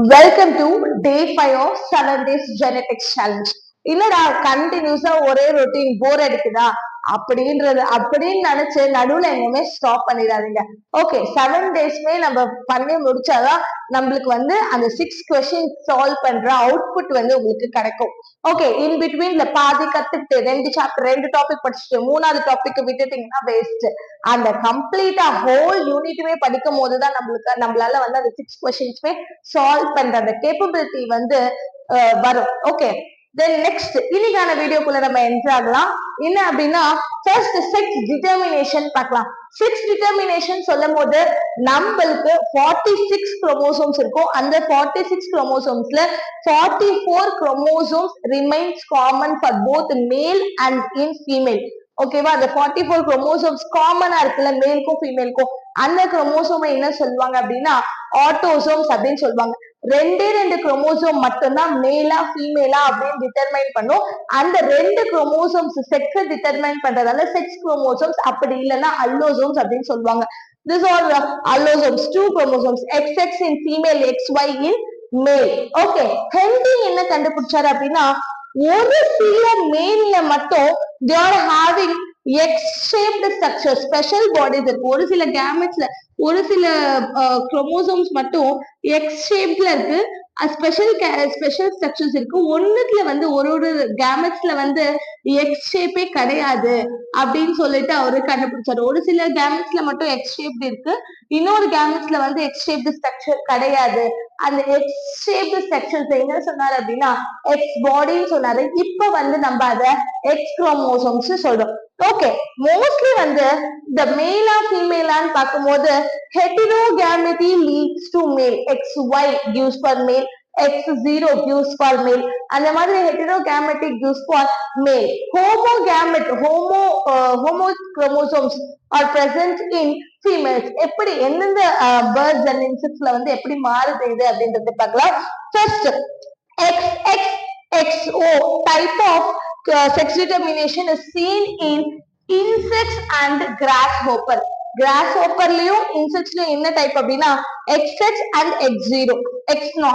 Welcome to day 5 of 7 days genetics challenge. இல்லடா கண்டினியூஸா ஒரே ரொட்டீன் போர் அடிக்குதா அப்படின்னு நினைச்சு நடுவுல எங்கேயுமே ஸ்டாப் பண்ணிடாதீங்க. ஓகே, 7 டேஸ்மே நம்ம பண்ணி முடிச்சாதான் நம்மளுக்கு வந்து அந்த 6 கொஸ்டின் சால்வ் பண்ற அவுட்புட் வந்து உங்களுக்கு கிடைக்கும். ஓகே, இன் பிட்வீன்ல பாதி கத்துட்டு 2 டாபிக் படிச்சுட்டு 3வது டாபிக் விட்டுட்டீங்கன்னா வேஸ்ட். அந்த கம்ப்ளீட்டா ஹோல் யூனிட்டுமே படிக்கும் போதுதான் நம்மளால வந்து அந்த 6 கொஸ்டின்ஸ்மே சால்வ் பண்ற அந்த கேப்பபிலிட்டி வந்து வரும். ஓகே, தென் நெக்ஸ்ட் இன்னைக்கான வீடியோக்குள்ள நம்ம என்ட்ரு ஆகலாம். என்ன அப்படின்னா, ஃபர்ஸ்ட் செக்ஸ் டிட்டர்மினேஷன் பார்க்கலாம். செக்ஸ் டிட்டர்மினேஷன் சொல்லும் போது நம்மளுக்கு 46 குரோமோசோம்ஸ் இருக்கும். அந்த 46 குரோமோசோம்ஸ்ல 44 chromosomes remains common for both male and in female. ஓகேவா, அந்த 44 குரோமோசோம்ஸ் காமனா இருக்குல்ல மேலுக்கும் ஃபீமேலுக்கும், அந்த குரோமோசோமை என்ன சொல்லுவாங்க அப்படின்னா ஆட்டோசோம்ஸ் அப்படின்னு சொல்லுவாங்க. 2 குரோமோசோம் மட்டும்தான் மேலா ஃபீமேலா அப்படின்னு டிட்டர்மைன் பண்ணும். அந்த 2 குரோமோசோம்ஸ் செக்ஸை டிட்டர்மைன் பண்றதால செக்ஸ் குரோமோசோம்ஸ், அப்படி இல்லைன்னா அல்லோசோம்ஸ் அப்படின்னு சொல்லுவாங்க. These are allosomes, 2 chromosomes, XX in female, XY in male. Okay, Henry என்ன கண்டுபிடிச்சாரு அப்படின்னா, ஒரு சில மேல்ல மட்டும் they are having X-shaped structure, special bodies இருக்கு. ஒரு சில கேமெட்ஸ்ல ஒரு சில குரோமோசோம்ஸ் மட்டும் எக்ஸ் ஷேப்ல இருக்கு, ஸ்பெஷல் ஸ்ட்ரக்சர்ஸ் இருக்கு. ஒண்ணுத்துல வந்து ஒரு கேமெட்ஸ்ல வந்து எக்ஸ் ஷேப்பே கிடையாது அப்படின்னு சொல்லிட்டு அவரு கண்டுபிடிச்சாரு. ஒரு சில கேமெட்ஸ்ல மட்டும் எக்ஸ் ஷேப்டு இருக்கு, இன்னொரு கேமெட்ஸ்ல வந்து எக்ஸ் ஷேப்டு ஸ்ட்ரக்சர் கிடையாது. அந்த எக்ஸ் ஷேப்டு ஸ்ட்ரக்சர்ஸ் என்ன சொன்னாரு அப்படின்னா எக்ஸ் பாடின்னு சொன்னாரு. இப்ப வந்து நம்ம அதை எக்ஸ் குரோமோசோம்ஸ் சொல்றோம். ஓகே, மோஸ்ட்லி வந்து இந்த மேலா ஃபீமேலான்னு பார்க்கும்போது heterogamy leads to male, XY gives for male, X0 gives for male. அந்த மாதிரி heterogametic gives for male. Homo chromosomes are present in females. எப்படி எந்தெந்த birds and insectsல வந்து எப்படி மாறுது இது அப்படின்றத பார்க்கலாம். First, XXXO type of sex determination is seen in insects and grasshopper. கிராஸ்ஹோப்பர்லயும் இன்செக்ட்ஸ்லயும் என்ன டைப் அப்படின்னா XX and X0, X0.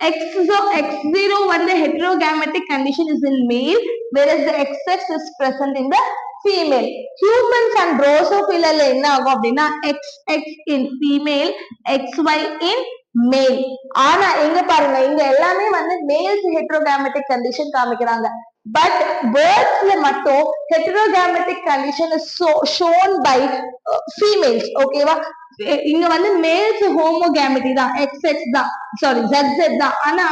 X0 வந்து heterogametic condition is in male, whereas the XX is present in the female. Humans and Drosophila என்ன ஆகும் அப்படின்னா XX in female, XY in மேல். ஆனா எங்க பாருங்க, இங்க எல்லாமே வந்து மேல்ஸ் ஹெட்ரோகாமெட்டிக் கண்டிஷன் காமிக்கிறாங்க. பட் பேர்ட்ஸ்ல மட்டும் heterogametic condition is shown by females. ஓகேவா, இங்க வந்து மேல்ஸ் ஹோமோகாமெட்டி தான், XX தான், சாரி ZZ தான். ஆனா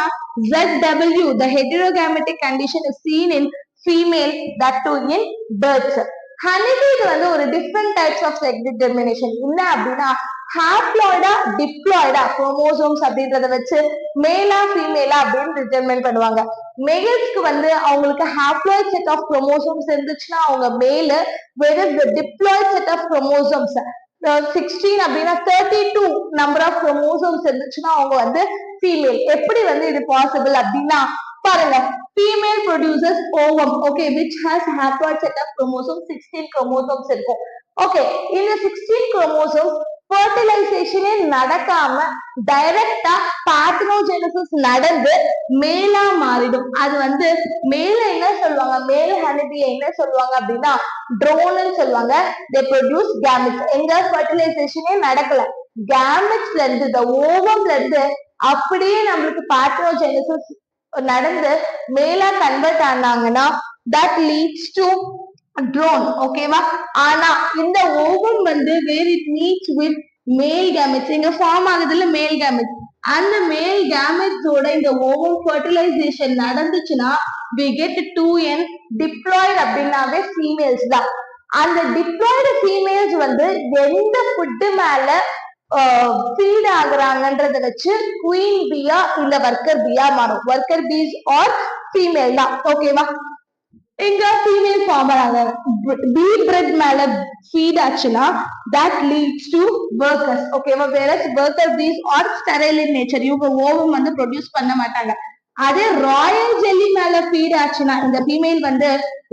ZW the heterogametic condition is seen in female, that too in birds. ஹனிபீக்கு வந்து ஒரு different types of sex determination என்ன அப்படின்னா ஹாப்ளாய்டா டிப்ளாய்டா குரோமோசோம்ஸ் அப்படின்றத வச்சு மேலா ஃபீமேலா அப்படின்னு டிட்டர்மைன் பண்ணுவாங்க. மேல்ஸ்க்கு வந்து அவங்களுக்கு ஹாப்ளாய்ட் செட் ஆஃப் குரோமோசோம்ஸ் இருந்துச்சுன்னா அவங்க மேலு, whereas the diploid set of chromosomes 16 அப்படின்னா 32 நம்பர் ஆஃப் குரோமோசோம்ஸ் இருந்துச்சுன்னா அவங்க வந்து ஃபீமேல். எப்படி வந்து இது பாசிபிள் அப்படின்னா பாருங்க, female produces ovum, okay, which has haploid set of chromosomes, 16 chromosomes இருக்கும். ஓகே, இந்த 16 chromosomes fertilization நடக்காம டைரக்டா பார்த்தினோஜெனசிஸ் நடந்து மேலா மாறிடும். அது வந்து மேல என்ன சொல்லுவாங்க, மேல் ஹனிபியை என்ன சொல்லுவாங்க அப்படின்னா ட்ரோன்னு சொல்லுவாங்க. they produce gametes. எங்க fertilization நடக்கல, gametesல இருந்து இந்த ஓவம்ல இருந்து அப்படியே நம்மளுக்கு பார்த்தினோஜெனசிஸ் நடந்து மேலா convert ஆனாங்கன்னா that leads to drone. ஓகேவா, ஆனா இந்த ஓவம் வந்து where it meets with male gametes, இங்க ஃபார்ம் ஆகுதுல மேல் gametes, அந்த மேல் gametesோட இந்த ஓவம் ஃபர்டிலைசேஷன் நடந்துச்சுன்னா we get 2n. diploid அப்படின்னாவே ஃபீமேல்ஸ் தான். அந்த diploid ஃபீமேல்ஸ் வந்து எந்த ஃபுட்டு மேல ஃபீட் ஆகுறாங்கன்றத வச்சு குயின் பியா இல்ல ஒர்க்கர் பியா மாறும். ஒர்க்கர் பீஸ் ஆர் ஃபீமேல் தான். ஓகேவா, இங்க ஃபீமேல் ஃபார்ம் ஆனாங்க, பீ பிரெட் மேல ஃபீட் ஆச்சுன்னா that leads to workers. ஓகேவா, whereas worker bees are sterile in nature, இவங்க ஓவம் வந்து ப்ரொடியூஸ் பண்ண மாட்டாங்க. அதே ராயல் ஜெல்லி மேல ஃபீட் ஆச்சுன்னா, இந்த ஃபீமேல் வந்து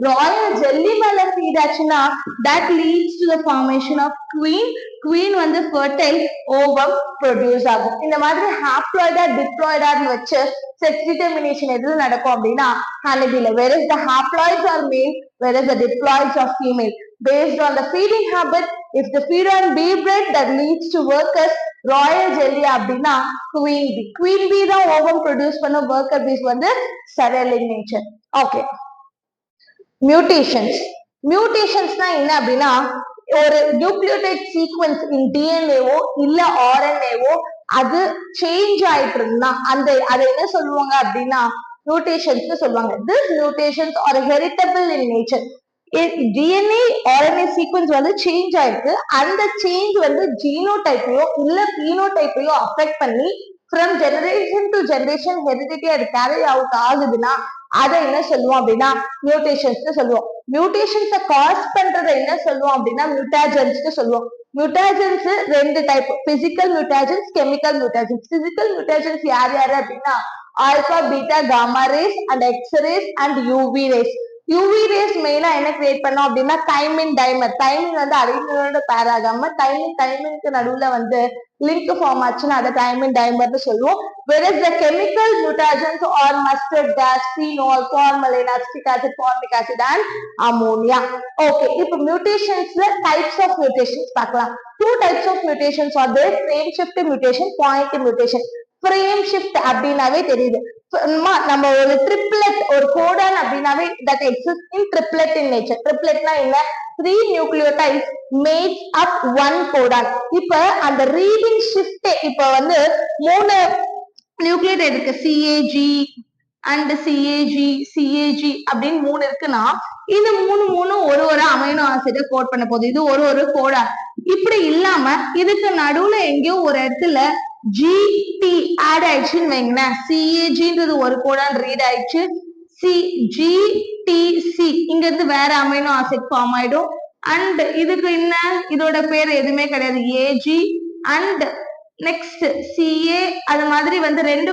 ராயல் ஜெல்லி மேல ஃபீட் ஆச்சுன்னா, that leads to the formation of queen. queen வந்து fertile ovum produce ஆகும். இந்த மாதிரி haploid diploid வச்சு sex determination எதுல நடக்கும் அப்படின்னா honeybee. whereas the haploids are male, whereas the diploids are female. Based on the feeding habit, if the feed on bee bread, that leads to workers royal jelly அப்படின்னா queen bee. Queen bee தான் ovum produce பண்ண, worker bees வந்து sterile in nature. Okay, mutations. மியூட்டேஷன்ஸ்னா என்ன அப்படின்னா ஒரு nucleotide sequence இன் டிஎன்ஏவோ இல்ல ஆர்என்ஏவோ அது சேஞ்ச் ஆயிட்டு இருந்தா அதை என்ன சொல்லுவாங்க அப்படின்னா மியூட்டேஷன்ஸ் சொல்லுவாங்க. This mutations are heritable in nature. DNA RNA sequence வந்து சேஞ்ச் ஆயிருக்கு, அந்த சேஞ்ச் வந்து ஜீனோடைப்பையோ இல்ல பீனோடைப்பையோ அஃபெக்ட் பண்ணி from generation to generation heredity அது கேரி அவுட் ஆகுதுன்னா அதை என்ன சொல்லுவோம் அப்படின்னா மியூட்டேஷன்ஸ் சொல்லுவோம். மியூட்டேஷன்ஸை காஸ் பண்றதை என்ன சொல்லுவோம் அப்படின்னா மியூட்டாஜன்ஸ் சொல்லுவோம். மியூட்டாஜன்ஸ் ரெண்டு type, physical mutagens, chemical mutagens. Physical mutagens யார் யாரு அப்படின்னா alpha beta gamma rays and X rays and UV rays. UV rays மெயினா என்ன கிரியேட் பண்ணோம் அப்படின்னா தைமின் டைமர். தைமின் வந்து அடினோட பேர் ஆகாம தைமினுக்கு நடுவுல வந்து லிங்க் ஃபார்ம் ஆச்சுன்னா அதை தைமின் டைமர்னு சொல்லுவோம். whereas the chemical mutagens are mustard gas, phenol, formalin, acetic acid, formic acid and ammonia. okay, இப்போ mutationsல types of mutations பார்க்கலாம். two types of mutations are there: frame shift mutation, point mutation. frame shift அப்படின்னாவே தெரியுது, நம்ம ஒரு triplet ஒரு கோடான் அப்படின்னாவே that exists in triplet in nature. ட்ரிப்ளெட்னா என்ன? 3 nucleotides makes up one codon. இப்ப அந்த ரீடிங் ஷிஃப்ட் இப்ப வந்து 3 நியூக்ளியோடைட் இருக்கு, CAG அண்ட் CAG அப்படின்னு 3 இருக்குன்னா இது மூணு ஒரு அமைனோ ஆசிட கோட் பண்ண போகுது. இது ஒரு கோடான். இப்படி இல்லாம இதுக்கு நடுவுல எங்கேயோ ஒரு இடத்துல GT ஆட் ஆயிடுச்சுன்னு வைங்களேன். CAGன்றது ஒரு கோடான் ரீட் ஆயிடுச்சு, GTC இங்க இருந்து வேற அமைனோ ஆசிட் ஃபார்ம் ஆயிடும். அண்ட் இதுக்கு என்ன, இதோட பேர் எதுவுமே கிடையாது, AG அண்ட் நெக்ஸ்ட் CA. அது மாதிரி வந்து ரெண்டு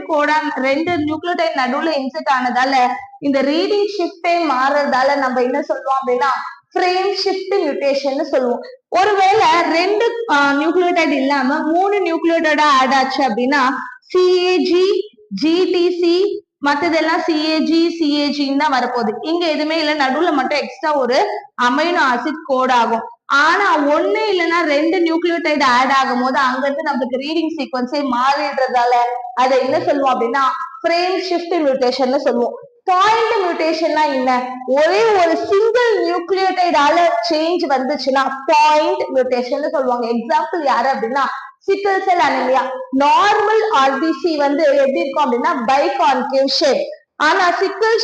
நியூக்ளியோடைட் நடுவுல இன்செர்ட் ஆனதால இந்த ரீடிங் ஷிஃப்டே மாறுறதால நம்ம என்ன சொல்லுவோம் அப்படின்னா ஃப்ரேம் ஷிஃப்ட் மியூட்டேஷன் சொல்லுவோம். ஒருவேளை 2 நியூக்ளியோடைட் இல்லாம 3 நியூக்ளியோடைடா ஆட் ஆச்சு அப்படின்னா CAG GTC மத்ததெல்லாம் CAG தான் வரப்போகுது. இங்க எதுவுமே இல்லை, நடுவுல மட்டும் எக்ஸ்ட்ரா ஒரு அமைனோ ஆசிட் கோட் ஆகும். ஆனா ஒண்ணு இல்லைன்னா 2 நியூக்ளியோடைட் ஆட் ஆகும் போது அங்க இருந்து நமக்கு ரீடிங் சீக்வன்ஸே மாறிடுறதால அதை என்ன சொல்லுவோம் அப்படின்னா ஃப்ரேம் ஷிஃப்ட் மியூட்டேஷன் சொல்லுவோம். பாயிண்ட் மியூட்டேஷன்னா என்ன? ஒரே ஒரு சிங்கிள் நியூக்ளியோடைடால சேஞ்ச் வந்துச்சுன்னா பாயிண்ட் மியூட்டேஷன் சொல்லுவாங்க. எக்ஸாம்பிள் யாரு அப்படின்னா சிக்கல் செல் அனிமியா. நார்மல் ஆர்பிசி வந்து எப்படி இருக்கும் அப்படின்னா பைகான்கேவ் ஷேப். ஆனா சிக்கல்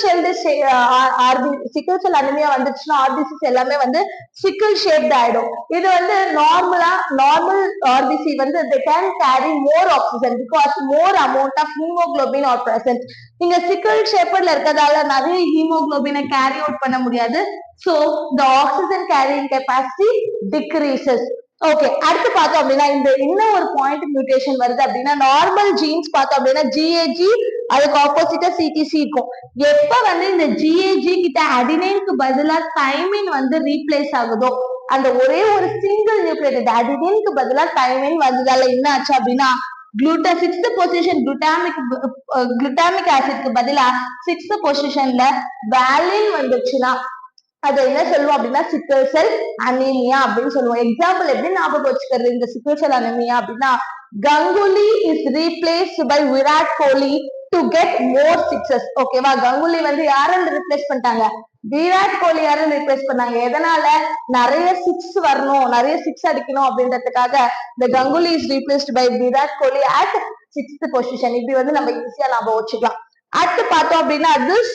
செல் அனிமியா வந்துச்சுன்னா ஆர்பிசிஸ் எல்லாமே வந்து சிக்கல் ஷேப்ட் ஆயிடும். இது வந்து நார்மல் ஆர்பிசி வந்து they can carry more oxygen because more amount of hemoglobin are present. இங்க சிக்கல் ஷேப்ல இருக்கிறதால நிறைய ஹீமோகுளோபினை கேரி அவுட் பண்ண முடியாது. so the oxygen carrying capacity decreases. Okay, அடுத்து பார்த்தோம் அப்படின்னா இந்த இன்னும் ஒரு பாயிண்ட் மியூட்டேஷன் வருது அப்படின்னா நார்மல் ஜீன்ஸ் பார்த்தோம் அப்படின்னா GAG அதுக்கு ஆப்போசிட்டா CTC இருக்கும். எப்ப வந்து இந்த GAG கிட்ட அடினைனுக்கு பதிலா தைமின் வந்து ரீப்ளேஸ் ஆகுதோ அந்த ஒரே ஒரு சிங்கிள் நியூக்ளியோடைட் அடினைனுக்கு பதிலா தைமின் வந்ததால என்ன ஆச்சு அப்படின்னா சிக்ஸ்த் பொசிஷன் குளுட்டாமிக் ஆசிட்க்கு பதிலா 6th பொசிஷன்ல வேலின் வந்துச்சுன்னா அது என்ன சொல்லுவோம் அப்படின்னா சிக்கல் செல் அனீமியா அப்படின்னு சொல்லுவோம். எக்ஸாம்பிள் எப்படி ஞாபகம் வச்சுக்கிறது இந்த சிக்கல் செல் அனீமியா அப்படின்னா Ganguly is replaced by Virat Kohli to get more sixes. ஓகேவா, கங்குலி வந்து யாரும் ரீப்ளேஸ் பண்ணிட்டாங்க, விராட் கோலி யாரும் ரீப்ளேஸ் பண்ணாங்க. எதனால? நிறைய 6 வரணும், நிறைய 6 அடிக்கணும் அப்படின்றதுக்காக இந்த Ganguly is replaced by Virat Kohli at 6th position. இப்படி வந்து நம்ம ஈஸியா ஞாபகம் வச்சுக்கலாம். அடுத்து பார்த்தோம் அப்படின்னா திஸ்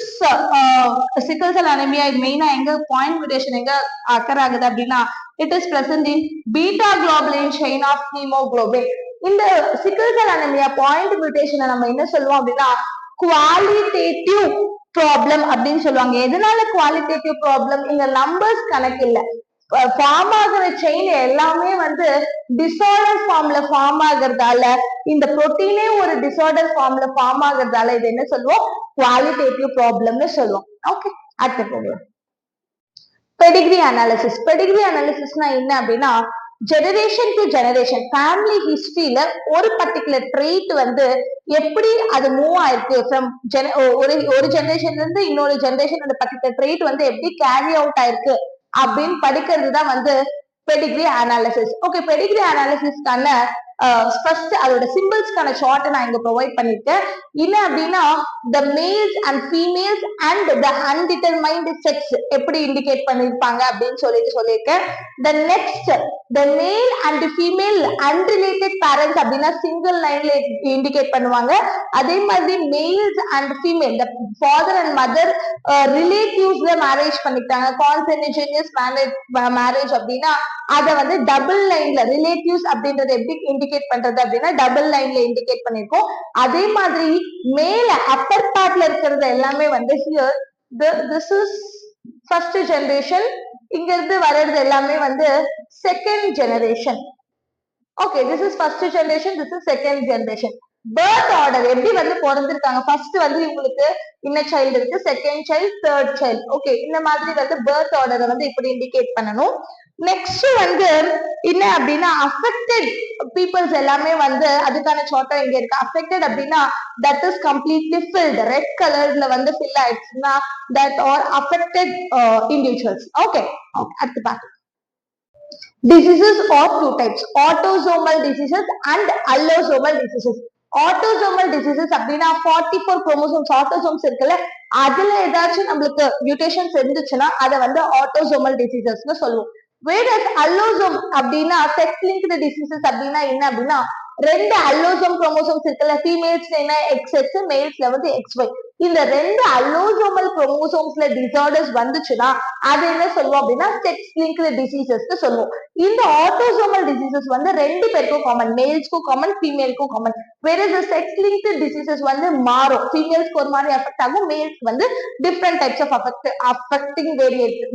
சிக்கல் செல் அனிமியா மெயினா எங்க பாயிண்ட் மியூட்டேஷன் எங்க அக்கர் ஆகுது அப்படின்னா it is present in beta globulin chain of haemoglobin. இந்த சிக்கல் செல் அனிமியா பாயிண்ட் மியூட்டேஷனை நம்ம என்ன சொல்லுவோம் அப்படின்னா குவாலிட்டேட்டிவ் ப்ராப்ளம் அப்படின்னு சொல்லுவாங்க. எதனால குவாலிட்டேட்டிவ் ப்ராப்ளம்? இங்க நம்பர்ஸ் கணக்கு இல்லை, ஃபார்ம் ஆகிற செயின் எல்லாமே வந்து டிசார்டர் ஃபார்ம்ல ஃபார்ம் ஆகுறதால இந்த புரோட்டீனே ஒரு டிசார்டர் ஃபார்ம்ல ஃபார்ம் ஆகுறதால இது என்ன சொல்லுவோம், குவாலிட்டேட்டிவ் ப்ராப்ளம்னு சொல்லுவோம். ஓகே, அடுத்து போகலாம். Pedigree analysis. பெடிகிரி அனாலிசிஸ்னா என்ன அப்படின்னா, ஜெனரேஷன் டு ஜெனரேஷன் ஃபேமிலி ஹிஸ்டரியில ஒரு பர்டிகுலர் ட்ரெயிட் வந்து எப்படி அது மூவ் ஆயிருக்கு ஃப்ரம் ஒரு ஜெனரேஷன்ல இருந்து இன்னொரு ஜெனரேஷன் அந்த பர்டிகுலர் ட்ரெயிட் வந்து எப்படி கேரி அவுட் ஆயிருக்கு அப்படின்னு படிக்கிறது தான் வந்து பெடிகிரி அனாலிசிஸ். ஓகே, பெடிகிரி அனாலிசிஸ்க்கான ஃபர்ஸ்ட் அதோட சிம்பிள்ஸ்க்கான ஷார்ட் நான் இங்க ப்ரொவைட் பண்ணிருக்கேன். என்ன அப்படின்னா, the males and females and the undetermined sex எப்படி இண்டிகேட் பண்ணிருப்பாங்க அப்படின்னு சொல்லியிருக்கேன். The next, the male and female unrelated parents அப்படின்னா சிங்கிள் லைன்ல இண்டிகேட் பண்ணுவாங்க. அதே மாதிரி males and female, the father and mother ரிலேட்டிவ்ஸ்ல மேரேஜ் பண்ணிட்டாங்க, கான்சென்ட்ரேஷனியஸ் மேரேஜ் அப்படின்னா அதை வந்து டபுள் லைன்ல ரிலேட்டிவ்ஸ் அப்படின்றத எப்படி இண்டிகேட் பண்றது அப்படின்னா டபுள் லைன்ல இண்டிகேட் பண்ணிருக்கோம். அதே மாதிரி மேல அப்பர் பார்ட்ல இருக்கிறது எல்லாமே வந்து here this is first generation, இங்க இருந்து வர்றது எல்லாமே வந்து second generation. Okay, this is first generation, this is second generation. Birth order எப்படி வந்து பிறந்திருக்காங்க, ஃபர்ஸ்ட் வந்து இவங்களுக்கு இன்ன சைல்டு இருக்கு, second child, third child. Okay, இந்த மாதிரி வந்து பர்த் ஆர்டரை வந்து இப்படி இண்டிகேட் பண்ணணும். நெக்ஸ்ட் வந்து என்ன அப்படின்னா அஃபெக்டட் பீப்புள்ஸ் எல்லாமே வந்து அதுக்கான சார்ட்டா இங்க இருக்கு. அஃபெக்டட் அப்படின்னா that is completely filled, red கலர்ல வந்து ஃபில் ஆயிடுச்சுன்னா that are affected individuals. Okay, அடுத்து பார்க்கலாம். Diseases of two types, autosomal diseases and allosomal diseases. Autosomal diseases அப்படின்னா 44 குரோமோசோம்ஸ் ஆட்டோசோம்ஸ் இருக்குல்ல, அதுல ஏதாச்சும் நம்மளுக்கு மியூட்டேஷன்ஸ் இருந்துச்சுன்னா அதை வந்து ஆட்டோசோமல் டிசீசஸ்னு சொல்லுவோம். வேறஸ் அல்லோசோம் அப்படின்னா செக்ஸ் லிங்க்டு டிசீசஸ் அப்படின்னா என்ன அப்படின்னா ரெண்டு அல்லோசோம் குரோமோசோம்ஸ் இருக்குல்ல, ஃபீமேல்ஸ்ல என்ன XX, மேல்ஸ்ல வந்து XY. இந்த ரெண்டு அல்லோசோமல் குரோமோசோம்ஸ்ல டிசார்டர்ஸ் வந்துச்சுன்னா அது என்ன சொல்லுவோம் அப்படின்னா செக்ஸ் லிங்க்டு டிசீசஸ் சொல்லுவோம். இந்த ஆட்டோசோமல் டிசீசஸ் வந்து ரெண்டு பேருக்கும் காமன், மேல்ஸ்க்கும் காமன், ஃபீமேலுக்கும் காமன். வேற செக்ஸ் லிங்க்டு டிசீசஸ் வந்து மாறும், ஃபீமேல்ஸ்க்கு ஒரு மாதிரி அஃபெக்ட் ஆகும், மேல்ஸ்க்கு வந்து different types of affecting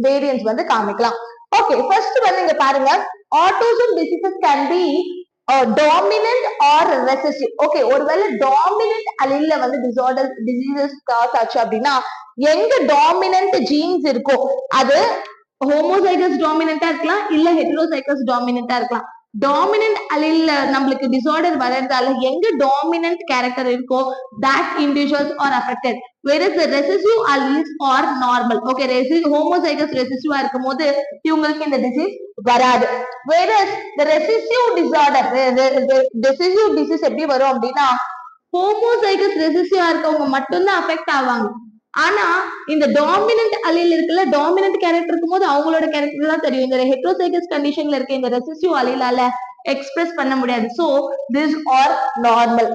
variance வந்து காமிக்கலாம். ஓகே, ஃபர்ஸ்ட் வந்து இங்க பாருங்க, autosome diseases can be dominant or recessive. Okay, ஒருவேளை டாமினன்ட் அலீல்ல வந்து டிசீசஸ் காஸ் ஆச்சு அப்படின்னா எங்க டாமினன்ட் ஜீன்ஸ் இருக்கோ அது ஹோமோசைகஸ் டாமினண்டா இருக்கலாம், இல்ல ஹெட்ரோசைகஸ் டாமினண்டா இருக்கலாம். டாமினன்ட் அலீல்ல நம்மளுக்கு டிசார்டர் வர்றதால எங்க டாமினன்ட் கேரக்டர் இருக்கோ that individuals are affected, whereas the recessive alleles are normal. Okay, homozygous recessive இருக்கும்போது இவங்களுக்கு இந்த டிசீஸ் வராது. whereas the recessive disorder, recessive disease எப்படி வரும் அப்படின்னா homozygous recessive இருக்கவங்க மட்டும்தான் அஃபெக்ட் ஆவாங்க. ஆனா இந்த டாமினன்ட் அலீல் இருக்குல்ல, டாமினன்ட் கேரக்டர் இருக்கும்போது அவங்களோட கேரக்டர் தான் தெரியும். இந்த ஹெட்ரோசைகஸ் கண்டிஷன்ல இருக்க இந்த ரெசசிவ் அலீலால எக்ஸ்பிரஸ் பண்ண முடியாது. So this are normal.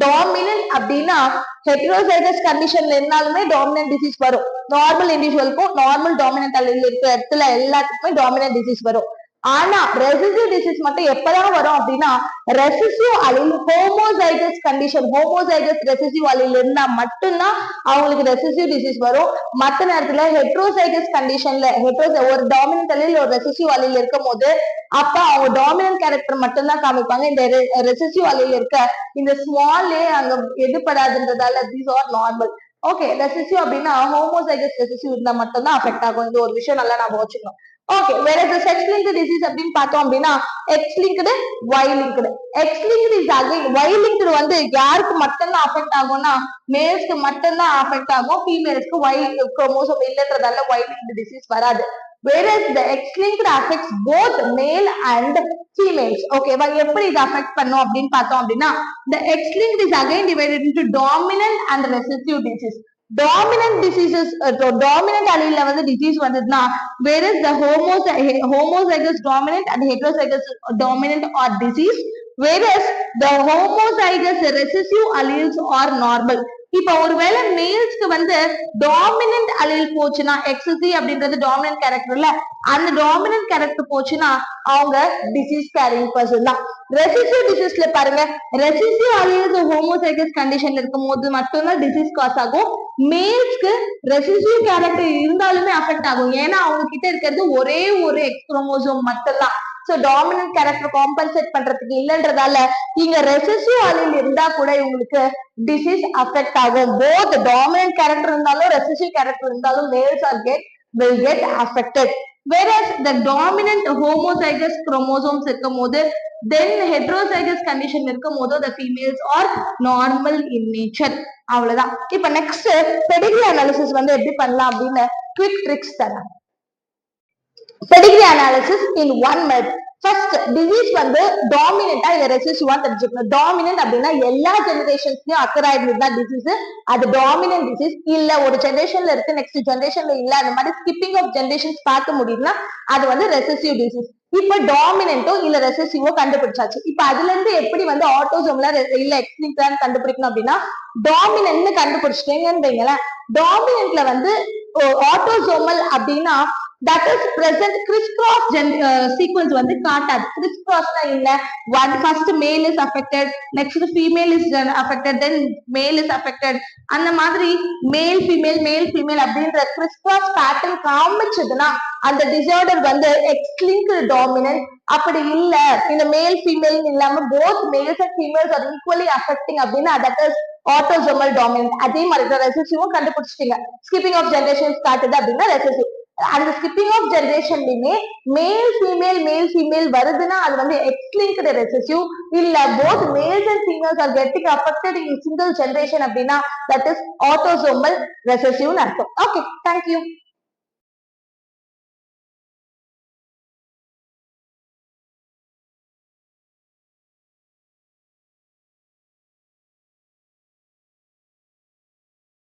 Dominant அப்படின்னா ஹெட்ரோசைகஸ் கண்டிஷன்ல இருந்தாலுமே டாமினன்ட் டிசீஸ் வரும். நார்மல் இண்டிவிஜுவலுக்கும் நார்மல் டாமினன்ட் அலீல் இருக்கிற இடத்துல எல்லாத்துக்குமே டாமினன்ட் டிசீஸ் வரும். ஆனா ரெசிசிவ் டிசீஸ் மட்டும் எப்பதான் வரும் அப்படின்னா recessive allele homozygous condition, homozygous recessive allele இருந்தா மட்டும்தான் அவங்களுக்கு ரெசிசிவ் டிசீஸ் வரும். மற்ற நேரத்துல ஹெட்ரோசைகஸ் கண்டிஷன்ல ஒரு டாமினன்ட் அலீல் ஒரு ரெசிசிவ் அலீல் இருக்கும் போது அப்ப அவங்க டாமினன்ட் கேரக்டர் மட்டும்தான் காமிப்பாங்க. இந்த ரெசிசிவ் அலீல் இருக்க இந்த ஸ்மால் ஏ அங்க எதுப்படாதுன்றதால these are normal. Okay, recessive அப்படின்னா ஹோமோசைகஸ் ரெசிசிவ் இருந்தா மட்டும்தான் அஃபெக்ட் ஆகும். இந்த ஒரு விஷயம் நல்லா நான் வச்சுக்கணும். ஓகே, வேற செக்ஸ் லிங்க்டு டிசீஸ் அப்படின்னு பார்த்தோம் அப்படின்னா X linked, Y linked. X linked is again, Y linked வந்து யாருக்கு மட்டும்தான் அஃபெக்ட் ஆகும்னா மேல்ஸ்க்கு மட்டும்தான் அஃபெக்ட் ஆகும், ஃபீமேல்ஸ்க்கு ஒய் குரோமோசோம் இல்லைன்றதால ஒய் லிங்க்டு டிசீஸ் வராது. whereas the X-linked affects both male and females. Okay, எப்படி இது அஃபெக்ட் பண்ணும் அப்படின்னு பார்த்தோம் அப்படின்னா the X-linked is again divided into dominant and recessive disease. Dominant diseases, dominant அலீல்ல வந்து டிசீஸ் வந்ததுன்னா whereas the homozygous dominant and heterozygous dominant are disease, whereas the homozygous recessive alleles are normal. இப்ப ஒருவேளை மேல்ஸ்க்கு வந்து டாமினன்ட் அலீல் போச்சுன்னா எக்ஸசி அப்படின்றது dominant கேரக்டர்ல, அந்த டாமினன்ட் கேரக்டர் போச்சுன்னா அவங்க டிசீஸ் கேரிங் பர்சன் தான். ரெசிசிவ் டிசீஸ்ல பாருங்க, ரெசிசிவ் அலீல்ஸ் ஹோமோசைகஸ் கண்டிஷன்ல இருக்கும் போது மட்டும்தான் டிசீஸ் காஸ் ஆகும். மேல்ஸ்க்கு ரெசிசிவ் கேரக்டர் இருந்தாலுமே அஃபெக்ட் ஆகும். ஏன்னா அவங்க கிட்ட இருக்கிறது ஒரே ஒரு எக்ஸ் குரோமோசோம் மட்டும்தான். சோ டாமினன்ட் கேரக்டர் காம்பன்சேட் பண்றதுக்கு இல்லன்றதால இங்க ரெசசிவ் அலீல் இருந்தா கூட உங்களுக்கு டிசீஸ் அஃபெக்ட் ஆகும். போத் டாமினன்ட் கேரக்டர் இருந்தாலும் ரெசசிவ் கேரக்டர் இருந்தாலும் males are will get affected. Whereas the dominant homozygous chromosomes இருக்கும்போது then heterozygous condition இருக்கும்போது the females are normal in nature. அவ்வளவுதான். இப்ப நெக்ஸ்ட் பெடிகிரி அனாலிசிஸ் வந்து எப்படி பண்ணலாம் அப்படின்னு குவிக் ட்ரிக்ஸ் தரேன். பெடிகிரி அனாலிசிஸ் இன் 1 minute. ஃபர்ஸ்ட் டிசீஸ் வந்து டாமினண்டா இல்ல ரெசிசிவா தெரிஞ்சுக்கணும். டாமினன்ட் அப்படின்னா எல்லா ஜெனரேஷன்ஸ்லயும் அக்கர் ஆயிருந்தா டிசீஸ் அது டாமினன்ட் டிசீஸ். இல்ல ஒரு ஜெனரேஷன்ல இருக்கு நெக்ஸ்ட் ஜெனரேஷன்ல இல்ல அந்த மாதிரி ஸ்கிப்பிங் ஆஃப் ஜெனரேஷன்ஸ் பார்க்க முடியும்னா அது வந்து ரெசிசிவ் டிசீஸ். இப்ப டாமினன்ட்டோ இல்ல ரெசிசிவோ கண்டுபிடிச்சாச்சு. இப்ப அதுல இருந்து எப்படி வந்து ஆட்டோசோம்ல இல்ல எக்ஸ்லிங்க்டான்னு கண்டுபிடிக்கணும் அப்படின்னா டாமினன்ட்னு கண்டுபிடிச்சிட்டீங்கன்னு வைங்களேன். டாமினன்ட்ல வந்து ஆட்டோசோமல் அப்படின்னா that is present crisscross sequence வந்து காட்டாது. crisscrossனா இல்ல one first male is affected next female is affected then male is affected அந்த மாதிரி male female அப்படின்ற crisscross pattern காமிச்சதுன்னா அந்த டிசார்டர் வந்து X-linked dominant. அப்படி இல்ல இந்த மேல் ஃபீமேல் இல்லாம both males and females are equally affecting அப்படின்னா that is autosomal dominant. அதே மாதிரி ரெசிசிவும் கண்டுபிடிச்சிட்டீங்க. ஸ்கிப்பிங் ஆஃப் ஜெனரேஷன்ஸ் காட்டுது அப்படின்னா ரெசிசிவ். அந்த ஸ்கிப்பிங் ஆஃப் ஜெனரேஷன்லயுமே மேல் ஃபீமேல் வருதுன்னா அது வந்து X-linked ரெசிசிவ். இல்ல both males and females are getting affected in single generation அப்படின்னா that is autosomal recessive அர்த்தம். Okay, thank you.